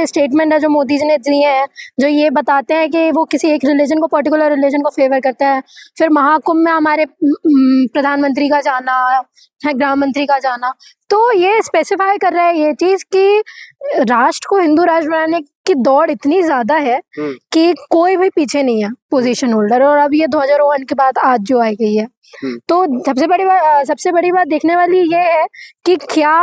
के स्टेटमेंट है जो मोदी जी ने दिए हैं, जो ये बताते हैं कि वो किसी एक रिलीजन को, पर्टिकुलर रिलीजन को फेवर करता है। फिर महाकुंभ में हमारे प्रधानमंत्री का जाना है, गृह मंत्री का जाना, तो ये स्पेसिफाई कर रहा है ये चीज कि राष्ट्र को हिंदू राष्ट्र बनाने की दौड़ इतनी ज्यादा है कि कोई भी पीछे नहीं है पोजीशन होल्डर। और अब ये ध्वजारोहण के बाद आज जो आई गई है, तो सबसे बड़ी बात देखने वाली ये है कि क्या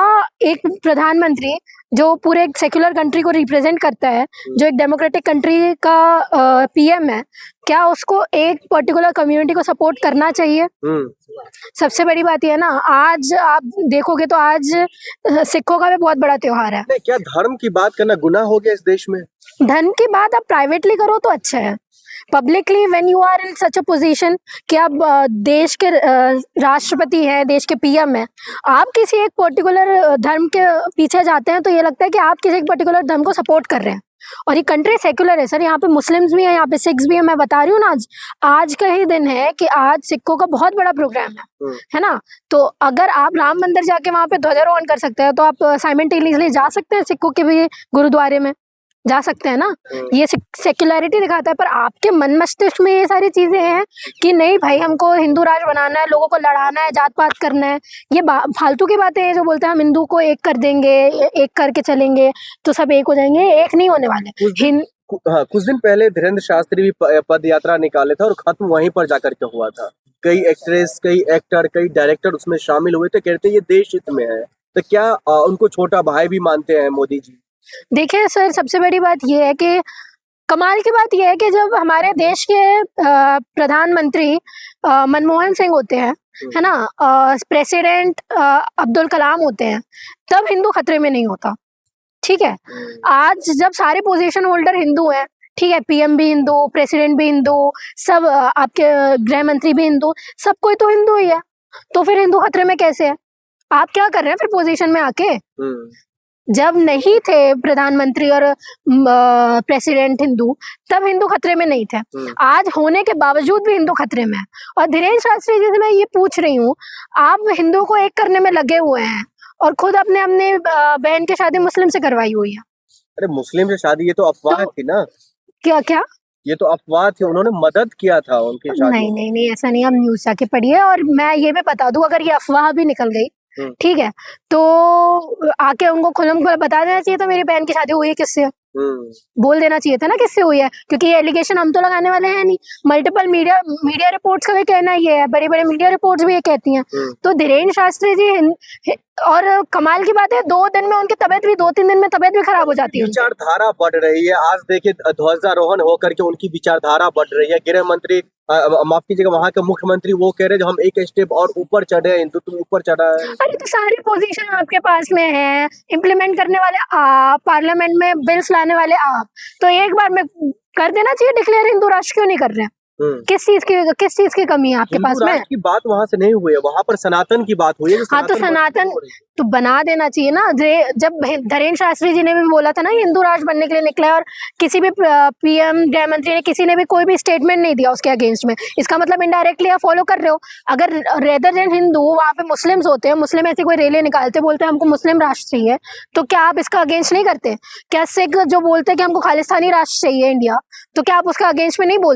एक प्रधानमंत्री जो पूरे एक सेक्युलर कंट्री को रिप्रेजेंट करता है, जो एक डेमोक्रेटिक कंट्री का पीएम है, क्या उसको एक पर्टिकुलर कम्युनिटी को सपोर्ट करना चाहिए? सबसे बड़ी बात ये है ना, आज आप देखोगे तो आज सिखों का भी बहुत बड़ा त्योहार है। क्या धर्म की बात करना गुनाह हो गया इस देश में? धर्म की बात आप प्राइवेटली करो तो अच्छा है, publicly when you are in such a position कि आप देश के राष्ट्रपति हैं, देश के पीएम हैं, आप किसी एक पर्टिकुलर धर्म के पीछे जाते हैं तो ये लगता है कि आप किसी एक पर्टिकुलर धर्म को सपोर्ट कर रहे हैं। और ये कंट्री सेक्युलर है सर, यहाँ पे मुस्लिम्स भी हैं, यहाँ पे सिख्स भी हैं। मैं बता रही हूँ ना, आज का ही दिन है कि आज सिखों का बहुत बड़ा प्रोग्राम है ना। तो अगर आप राम मंदिर जाके वहाँ पे ध्वजारोहण कर सकते हैं तो आप साइमल्टेनियसली जा सकते हैं सिखों के भी गुरुद्वारे में, जा सकते हैं ना। ये सेक्युलरिटी दिखाता है। पर आपके मन मस्तिष्क में ये सारी चीजें हैं कि नहीं भाई, हमको हिंदू राष्ट्र बनाना है, लोगों को लड़ाना है, जात पात करना है। ये फालतू की बातें हैं जो बोलते हैं हम हिंदू को एक कर देंगे, एक करके चलेंगे तो सब एक हो जाएंगे। एक नहीं होने वाले। कुछ दिन पहले धीरेन्द्र शास्त्री भी पद यात्रा निकाले थे और खत्म वहीं पर जाकर के हुआ था। कई एक्ट्रेस, कई एक्टर, कई डायरेक्टर उसमें शामिल हुए थे, कहते ये देश हित में है। तो क्या उनको छोटा भाई भी मानते हैं मोदी जी? देखिए सर, सबसे बड़ी बात यह है कि कमाल की बात यह है कि जब हमारे देश के प्रधानमंत्री मनमोहन सिंह होते हैं, है ना, प्रेसिडेंट अब्दुल कलाम होते हैं, तब हिंदू खतरे में नहीं होता। ठीक है, आज जब सारे पोजीशन होल्डर हिंदू हैं, ठीक है, पीएम भी हिंदू, प्रेसिडेंट भी हिंदू, सब आपके गृह मंत्री भी हिंदू, सब कोई तो हिंदू ही है, तो फिर हिंदू खतरे में कैसे है? आप क्या कर रहे हैं फिर पोजीशन में आके? जब नहीं थे प्रधानमंत्री और प्रेसिडेंट हिंदू, तब हिंदू खतरे में नहीं थे। आज होने के बावजूद भी हिंदू खतरे में है। और धीरेन्द्र शास्त्री जी से मैं ये पूछ रही हूँ, आप हिंदू को एक करने में लगे हुए हैं और खुद अपने बहन की शादी मुस्लिम से करवाई हुई है। अरे मुस्लिम से शादी, ये तो अफवाह थी ना। क्या ये तो अफवाह थी, उन्होंने मदद किया था उनकी शादी। नहीं, ऐसा नहीं। आप न्यूज जाके पढ़िए। और मैं ये भी बता दूं, अगर ये अफवाह भी निकल गई, ठीक है, तो आके उनको खुलम खुला बता देना चाहिए था मेरी बहन की शादी हुई है किससे। बोल देना चाहिए था ना किससे हुई है, क्योंकि ये एलिगेशन हम तो लगाने वाले हैं नहीं। मल्टीपल मीडिया रिपोर्ट्स का भी कहना ये है, बड़े बड़े मीडिया रिपोर्ट्स भी ये कहती हैं। तो धीरेन्द्र शास्त्री जी, और कमाल की बात है, 2 दिन में उनकी तबीयत भी, 2-3 दिन में तबीयत भी खराब हो जाती है। विचारधारा बढ़ रही है। आज देखिए ध्वजारोहण होकर के उनकी विचारधारा बढ़ रही है। गृह मंत्री, माफ कीजिएगा, वहाँ के मुख्यमंत्री वो कह रहे हैं हम एक स्टेप और ऊपर चढ़े, हिंदुत्व ऊपर चढ़ा है। अरे तो सारी पोजीशन आपके पास में है, इम्प्लीमेंट करने वाले आप, पार्लियामेंट में बिल्स लाने वाले आप, तो एक बार में कर देना चाहिए डिक्लेयर। हिंदू राष्ट्र क्यों नहीं कर रहे हैं? किस चीज की कमी है आपके पास में? की बात वहाँ से नहीं हुई है, वहाँ पर सनातन की बात हुई है। हाँ, तो सनातन तो बना देना चाहिए ना। जब धीरेन्द्र शास्त्री जी ने भी बोला था ना हिंदू राष्ट्र बनने के लिए निकला है, और किसी भी पीएम, गृह मंत्री ने, किसी ने भी कोई भी स्टेटमेंट नहीं दिया उसके अगेंस्ट में, इसका मतलब इनडायरेक्टली आप फॉलो कर रहे हो। अगर रेदर देन हिंदू वहाँ पे मुस्लिम्स होते हैं, मुस्लिम ऐसी कोई रैली निकालते, बोलते हैं हमको मुस्लिम राष्ट्र चाहिए, तो क्या आप इसका अगेंस्ट नहीं करते? क्या सिख जो बोलते हैं कि हमको खालिस्तानी राष्ट्र चाहिए इंडिया, तो क्या आप उसका अगेंस्ट में नहीं बोलते?